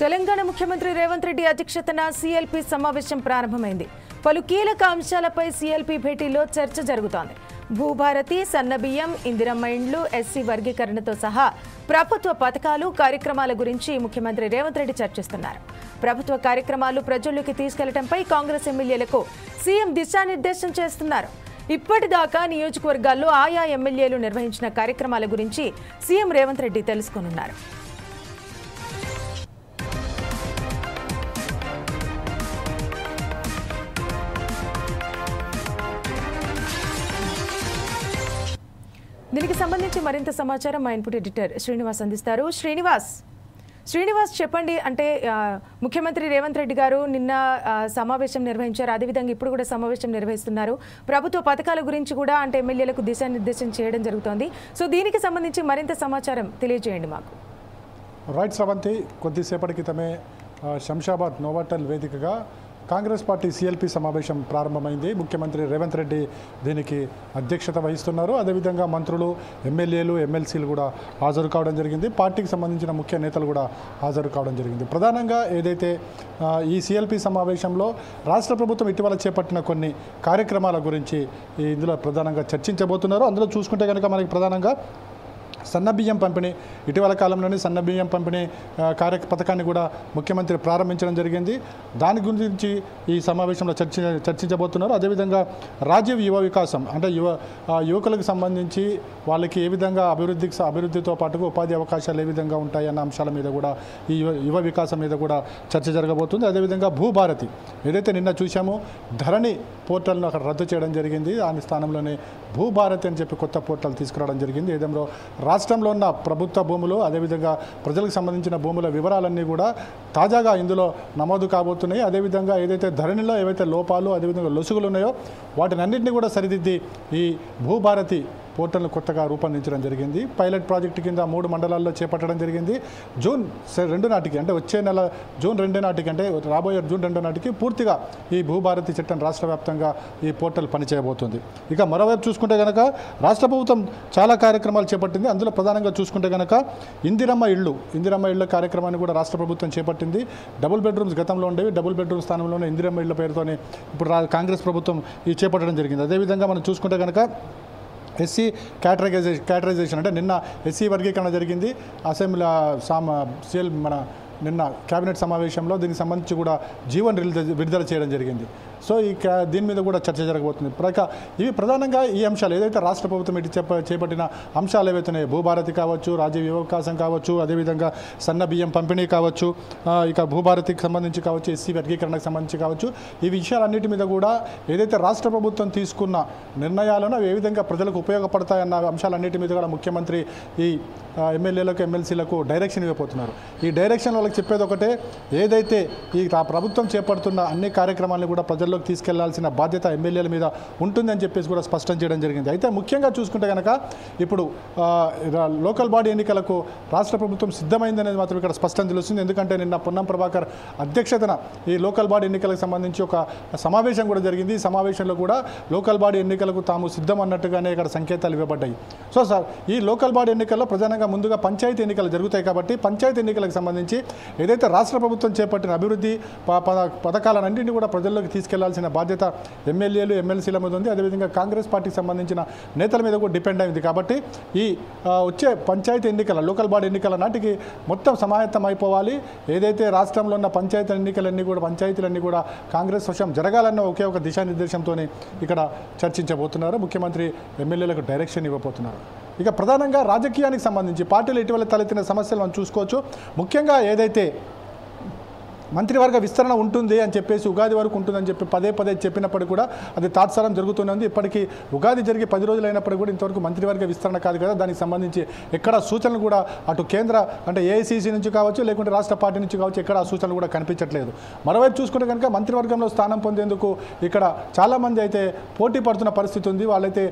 తెలంగాణ ముఖ్యమంత్రి రేవంత్ రెడ్డి అధ్యక్షతన సీఎల్పీ సమావేశం ప్రారంభమైంది. పలు కీలక అంశాలపై సీఎల్పీ భేటీలో చర్చ జరుగుతోంది. భూభారతి, సన్నబియ్యం, ఇందిరమ్మ ఇండ్లు, ఎస్సీ వర్గీకరణతో సహా ప్రభుత్వ పథకాలు, కార్యక్రమాల గురించి ముఖ్యమంత్రి రేవంత్ రెడ్డి చర్చిస్తున్నారు. ప్రభుత్వ కార్యక్రమాలు ప్రజల్లోకి తీసుకెళ్లడంపై కాంగ్రెస్ ఎమ్మెల్యేలకు సీఎం దిశానిర్దేశం చేస్తున్నారు. ఇప్పటిదాకా నియోజకవర్గాల్లో ఆయా ఎమ్మెల్యేలు నిర్వహించిన కార్యక్రమాల గురించి సీఎం రేవంత్ రెడ్డి తెలుసుకోనున్నారు. దీనికి సంబంధించి మరింత సమాచారం మా ఇన్పుట్ ఎడిటర్ శ్రీనివాస్ అందిస్తారు. శ్రీనివాస్ చెప్పండి. అంటే ముఖ్యమంత్రి రేవంత్ రెడ్డి గారు నిన్న సమావేశం నిర్వహించారు, అదేవిధంగా ఇప్పుడు కూడా సమావేశం నిర్వహిస్తున్నారు. ప్రభుత్వ పథకాల గురించి కూడా అంటే ఎమ్మెల్యేలకు దిశానిర్దేశం చేయడం జరుగుతోంది. సో దీనికి సంబంధించి మరింత సమాచారం తెలియజేయండి మాకు. రైట్ శ్రవంతి, కొద్దిసేపటి క్రితమే శంషాబాద్ నోవాటల్ వేదికగా కాంగ్రెస్ పార్టీ సీఎల్పీ సమావేశం ప్రారంభమైంది. ముఖ్యమంత్రి రేవంత్ రెడ్డి దీనికి అధ్యక్షత వహిస్తున్నారు. అదేవిధంగా మంత్రులు, ఎమ్మెల్యేలు, ఎమ్మెల్సీలు కూడా హాజరు కావడం జరిగింది. పార్టీకి సంబంధించిన ముఖ్య నేతలు కూడా హాజరు కావడం జరిగింది. ప్రధానంగా ఏదైతే ఈ సీఎల్పీ సమావేశంలో రాష్ట్ర ప్రభుత్వం ఇటీవల చేపట్టిన కొన్ని కార్యక్రమాల గురించి ఇందులో ప్రధానంగా చర్చించబోతున్నారు. అందులో చూసుకుంటే కనుక మనకి ప్రధానంగా సన్నబియ్యం పంపిణీ, ఇటీవల కాలంలోనే సన్నబియ్యం పంపిణీ పథకాన్ని కూడా ముఖ్యమంత్రి ప్రారంభించడం జరిగింది. దాని గురించి ఈ సమావేశంలో చర్చించబోతున్నారు. అదేవిధంగా రాజీవ్ యువ వికాసం అంటే యువకులకు సంబంధించి వాళ్ళకి ఏ విధంగా అభివృద్ధితో పాటుగా ఉపాధి అవకాశాలు ఏ విధంగా ఉంటాయన్న అంశాల మీద కూడా ఈ యువ వికాసం మీద కూడా చర్చ జరగబోతుంది. అదేవిధంగా భూభారతి ఏదైతే నిన్న చూసామో ధరణి పోర్టల్ను అక్కడ రద్దు చేయడం జరిగింది. దాని స్థానంలోనే భూభారతి అని చెప్పి కొత్త పోర్టల్ తీసుకురావడం జరిగింది. ఏదేమో రాష్ట్రంలో ఉన్న ప్రభుత్వ భూములు, అదేవిధంగా ప్రజలకు సంబంధించిన భూముల వివరాలన్నీ కూడా తాజాగా ఇందులో నమోదు కాబోతున్నాయి. అదేవిధంగా ఏదైతే ధరణిలో ఏవైతే లోపాలు, అదేవిధంగా లొసుగులు ఉన్నాయో వాటినన్నింటినీ కూడా సరిదిద్ది ఈ భూభారతి పోర్టల్ను కొత్తగా రూపొందించడం జరిగింది. పైలట్ ప్రాజెక్టు కింద 3 మండలాల్లో చేపట్టడం జరిగింది. జూన్ 2 నాటికి అంటే వచ్చే నెల జూన్ 2 నాటికి అంటే రాబోయే జూన్ 2 నాటికి పూర్తిగా ఈ భూభారతి చట్టం రాష్ట్ర వ్యాప్తంగా ఈ పోర్టల్ పనిచేయబోతుంది. ఇక మరోవైపు చూసుకుంటే కనుక రాష్ట్ర ప్రభుత్వం చాలా కార్యక్రమాలు చేపట్టింది. అందులో ప్రధానంగా చూసుకుంటే కనుక ఇందిరమ్మ ఇళ్ళ కార్యక్రమాన్ని కూడా రాష్ట్ర ప్రభుత్వం చేపట్టింది. డబుల్ బెడ్రూమ్స్ గతంలో ఉండేవి, డబుల్ బెడ్రూమ్ స్థానంలోనే ఇందిరమ్మ ఇళ్ళ పేరుతోనే ఇప్పుడు కాంగ్రెస్ ప్రభుత్వం ఇది చేపట్టడం జరిగింది. అదేవిధంగా మనం చూసుకుంటే కనుక ఎస్సీ క్యాటరైజేషన్ అంటే నిన్న ఎస్సీ వర్గీకరణ జరిగింది. అసెంబ్లీ నిన్న కేబినెట్ సమావేశంలో దీనికి సంబంధించి కూడా జీవన్ విడుదల చేయడం జరిగింది. సో దీని మీద కూడా చర్చ జరగబోతుంది. ఇవి ప్రధానంగా ఈ అంశాలు ఏదైతే రాష్ట్ర ప్రభుత్వం ఇటు చేపట్టిన అంశాలు ఏవైతున్నాయో భూభారతి కావచ్చు, రాజీవ్ యువ వికాసం కావచ్చు, అదేవిధంగా సన్న బియ్యం పంపిణీ కావచ్చు, ఇక భూభారతికి సంబంధించి కావచ్చు, ఎస్సీ వర్గీకరణకు సంబంధించి కావచ్చు, ఈ విషయాలన్నిటి మీద కూడా ఏదైతే రాష్ట్ర ప్రభుత్వం తీసుకున్న నిర్ణయాలను అవి ఏ విధంగా ప్రజలకు ఉపయోగపడతాయన్న అంశాలన్నిటి మీద కూడా ముఖ్యమంత్రి ఈ ఎమ్మెల్యేలకు, ఎమ్మెల్సీలకు డైరెక్షన్ ఇవ్వబోతున్నారు. ఈ డైరెక్షన్ వాళ్ళకి చెప్పేది ఒకటే, ఏదైతే ఈ ప్రభుత్వం చేపడుతున్న అన్ని కార్యక్రమాలను కూడా ప్రజల్లోకి తీసుకెళ్లాల్సిన బాధ్యత ఎమ్మెల్యేల మీద ఉంటుందని చెప్పేసి కూడా స్పష్టం చేయడం జరిగింది. అయితే ముఖ్యంగా చూసుకుంటే కనుక ఇప్పుడు లోకల్ బాడీ ఎన్నికలకు రాష్ట్ర ప్రభుత్వం సిద్ధమైందనేది మాత్రం ఇక్కడ స్పష్టం తెలుస్తుంది. ఎందుకంటే నిన్న పొన్నం ప్రభాకర్ అధ్యక్షతన ఈ లోకల్ బాడీ ఎన్నికలకు సంబంధించి ఒక సమావేశం కూడా జరిగింది. ఈ సమావేశంలో కూడా లోకల్ బాడీ ఎన్నికలకు తాము సిద్ధం అన్నట్టుగానే ఇక్కడ సంకేతాలు ఇవ్వబడ్డాయి. సో సార్, ఈ లోకల్ బాడీ ఎన్నికల్లో ప్రధానంగా ముందుగా పంచాయతీ ఎన్నికలు జరుగుతాయి కాబట్టి పంచాయతీ ఎన్నికలకు సంబంధించి ఏదైతే రాష్ట్ర ప్రభుత్వం చేపట్టిన అభివృద్ధి పథకాలన్నింటినీ కూడా ప్రజల్లోకి తీసుకెళ్లాల్సిన బాధ్యత ఎమ్మెల్యేలు, ఎమ్మెల్సీల మీద ఉంది. అదేవిధంగా కాంగ్రెస్ పార్టీకి సంబంధించిన నేతల మీద కూడా డిపెండ్ అయింది. కాబట్టి ఈ వచ్చే పంచాయతీ ఎన్నికల లోకల్ బాడీ ఎన్నికల నాటికి మొత్తం సమాయత్తం అయిపోవాలి. ఏదైతే రాష్ట్రంలో ఉన్న పంచాయతీలన్నీ కూడా కాంగ్రెస్ వశం జరగాలన్న ఒకే ఒక దిశానిర్దేశంతో ఇక్కడ చర్చించబోతున్నారు. ముఖ్యమంత్రి ఎమ్మెల్యేలకు డైరెక్షన్ ఇవ్వబోతున్నారు. ఇక ప్రధానంగా రాజకీయానికి సంబంధించి పార్టీలు ఇటీవల తలెత్తిన సమస్యలు మనం చూసుకోవచ్చు. ముఖ్యంగా ఏదైతే మంత్రివర్గ విస్తరణ ఉంటుంది అని చెప్పేసి ఉగాది వరకు ఉంటుందని చెప్పి పదే చెప్పినప్పటికీ కూడా అది తాత్సారం జరుగుతూనే ఉంది. ఇప్పటికీ ఉగాది జరిగి 10 రోజులు అయినప్పటికీ కూడా ఇంతవరకు మంత్రివర్గ విస్తరణ కాదు కదా. దానికి సంబంధించి ఎక్కడ సూచనలు కూడా అటు కేంద్ర అంటే ఏఐసీసీ నుంచి కావచ్చు, లేకుంటే రాష్ట్ర పార్టీ నుంచి కావచ్చు, ఎక్కడ ఆ సూచనలు కూడా కనిపించట్లేదు. మరోవైపు చూసుకుంటే కనుక మంత్రివర్గంలో స్థానం పొందేందుకు ఇక్కడ చాలామంది అయితే పోటీ పడుతున్న పరిస్థితి ఉంది. వాళ్ళైతే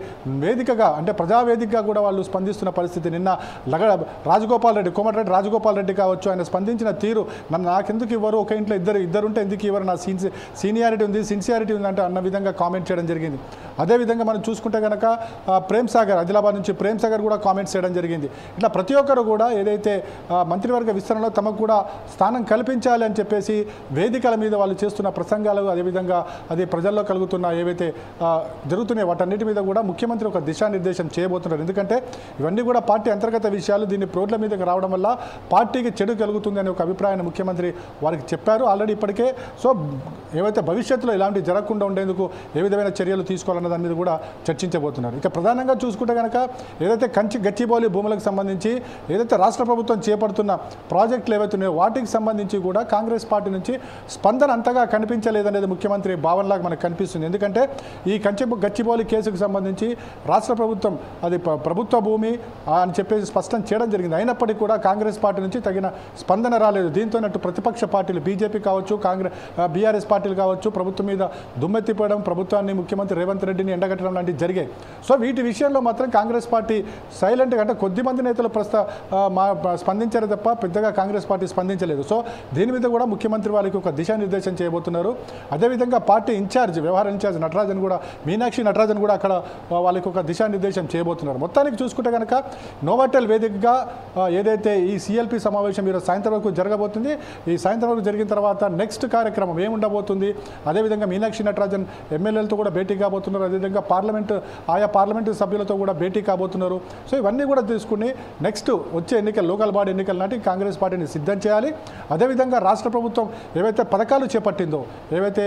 వేదికగా అంటే ప్రజావేదికగా కూడా వాళ్ళు స్పందిస్తున్న పరిస్థితి. నిన్న కోమటిరెడ్డి రాజగోపాల్ రెడ్డి కావచ్చు, ఆయన స్పందించిన తీరు నాకెందుకు ఇవ్వరు, ఒక ఇంట్లో ఇద్దరుంటే ఎందుకు ఇవ్వరు, నా సిన్సియారిటీ ఉంది, సిన్సియారిటీ ఉందంటే అన్న విధంగా కామెంట్ చేయడం జరిగింది. అదేవిధంగా మనం చూసుకుంటే కనుక ప్రేమ్ సాగర్, ఆదిలాబాద్ నుంచి ప్రేమ్ సాగర్ కూడా కామెంట్స్ చేయడం జరిగింది. ఇట్లా ప్రతి ఒక్కరు కూడా ఏదైతే మంత్రివర్గ విస్తరణలో తమకు కూడా స్థానం కల్పించాలి అని చెప్పేసి వేదికల మీద వాళ్ళు చేస్తున్న ప్రసంగాలు, అదేవిధంగా అది ప్రజల్లో కలుగుతున్న ఏవైతే జరుగుతున్నాయో వాటన్నిటి మీద కూడా ముఖ్యమంత్రి ఒక దిశానిర్దేశం చేయబోతున్నారు. ఎందుకంటే ఇవన్నీ కూడా పార్టీ అంతర్గత విషయాలు, దీన్ని రోడ్ల మీదకి రావడం వల్ల పార్టీకి చెడు కలుగుతుంది అనే ఒక అభిప్రాయాన్ని ముఖ్యమంత్రి వారికి చెప్పారు ఆల్రెడీ ఇప్పటికే. సో ఏవైతే భవిష్యత్తులో ఇలాంటి జరగకుండా ఉండేందుకు ఏ విధమైన చర్యలు తీసుకోవాలన్న దాని మీద కూడా చర్చించబోతున్నారు. ఇక ప్రధానంగా చూసుకుంటే కనుక ఏదైతే గచ్చిబౌలి భూములకు సంబంధించి ఏదైతే రాష్ట్ర ప్రభుత్వం చేపడుతున్న ప్రాజెక్టులు ఏవైతే ఉన్నాయో వాటికి సంబంధించి కూడా కాంగ్రెస్ పార్టీ నుంచి స్పందన అంతగా కనిపించలేదనేది ముఖ్యమంత్రి భావనలాగా మనకు కనిపిస్తుంది. ఎందుకంటే ఈ గచ్చిబౌలి కేసుకు సంబంధించి రాష్ట్ర ప్రభుత్వం అది ప్రభుత్వ భూమి అని చెప్పేసి స్పష్టం చేయడం జరిగింది. అయినప్పటికీ కూడా కాంగ్రెస్ పార్టీ నుంచి తగిన స్పందన రాలేదు. దీంతో అటు ప్రతిపక్ష పార్టీలు బీజేపీ కావచ్చు, బీఆర్ఎస్ పార్టీలు కావచ్చు ప్రభుత్వం మీద దుమ్మెత్తిపోవడం, ప్రభుత్వాన్ని ముఖ్యమంత్రి రేవంత్ రెడ్డిని ఎండగట్టడం లాంటివి జరిగాయి. సో వీటి విషయంలో మాత్రం కాంగ్రెస్ పార్టీ సైలెంట్గా, అంటే కొద్దిమంది నేతలు స్పందించారు తప్ప పెద్దగా కాంగ్రెస్ పార్టీ స్పందించలేదు. సో దీని మీద కూడా ముఖ్యమంత్రి వాళ్ళకి ఒక దిశానిర్దేశం చేయబోతున్నారు. అదేవిధంగా పార్టీ వ్యవహార ఇన్ఛార్జ్ నటరాజన్ కూడా, మీనాక్షి నటరాజన్ కూడా అక్కడ వాళ్ళకి ఒక దిశానిర్దేశం చేయబోతున్నారు. మొత్తానికి చూసుకుంటే కనుక నోవాటెల్ వేదికగా ఏదైతే ఈ సిఎల్పి సమావేశం ఈరోజు సాయంత్రం వరకు జరగబోతుంది. ఈ సాయంత్రం వరకు జరిగిన తర్వాత నెక్స్ట్ కార్యక్రమం ఏముండబోతుంది, అదేవిధంగా మీనాక్షి నటరాజన్ ఎమ్మెల్యేలతో కూడా భేటీ కాబోతున్నారు. అదేవిధంగా ఆయా పార్లమెంటు సభ్యులతో కూడా భేటీ కాబోతున్నారు. సో ఇవన్నీ కూడా తీసుకుని నెక్స్ట్ వచ్చే లోకల్ బాడీ ఎన్నికల నాటి కాంగ్రెస్ పార్టీని సిద్ధం చేయాలి. అదేవిధంగా రాష్ట్ర ప్రభుత్వం ఏవైతే పథకాలు చేపట్టిందో, ఏవైతే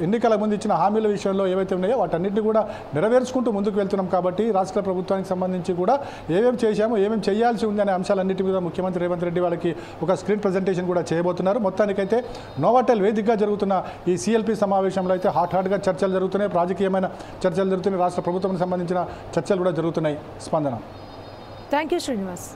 ఎన్నికల ముందు ఇచ్చిన హామీల విషయంలో ఏవైతే ఉన్నాయో వాటన్నిటిని కూడా నెరవేర్చుకుంటూ ముందుకు వెళ్తున్నాం. కాబట్టి రాష్ట్ర ప్రభుత్వానికి సంబంధించి కూడా ఏమేమి చేశామో, ఏమేమి చేయాల్సి ఉంది అనే అంశాలన్నిటి మీద ముఖ్యమంత్రి రేవంత్ రెడ్డి వాళ్ళకి ఒక స్క్రీన్ ప్రజెంటేషన్ కూడా చేయబోతున్నారు. మొత్తానికైతే నోవాటెల్ వేదికగా జరుగుతున్న ఈ సిఎల్పి సమావేశంలో అయితే హాట్గా చర్చలు జరుగుతున్నాయి, రాజకీయమైన చర్చలు జరుగుతున్నాయి, రాష్ట్ర ప్రభుత్వానికి సంబంధించిన చర్చలు కూడా జరుగుతున్నాయి. స్పందన. Thank you Srinivas.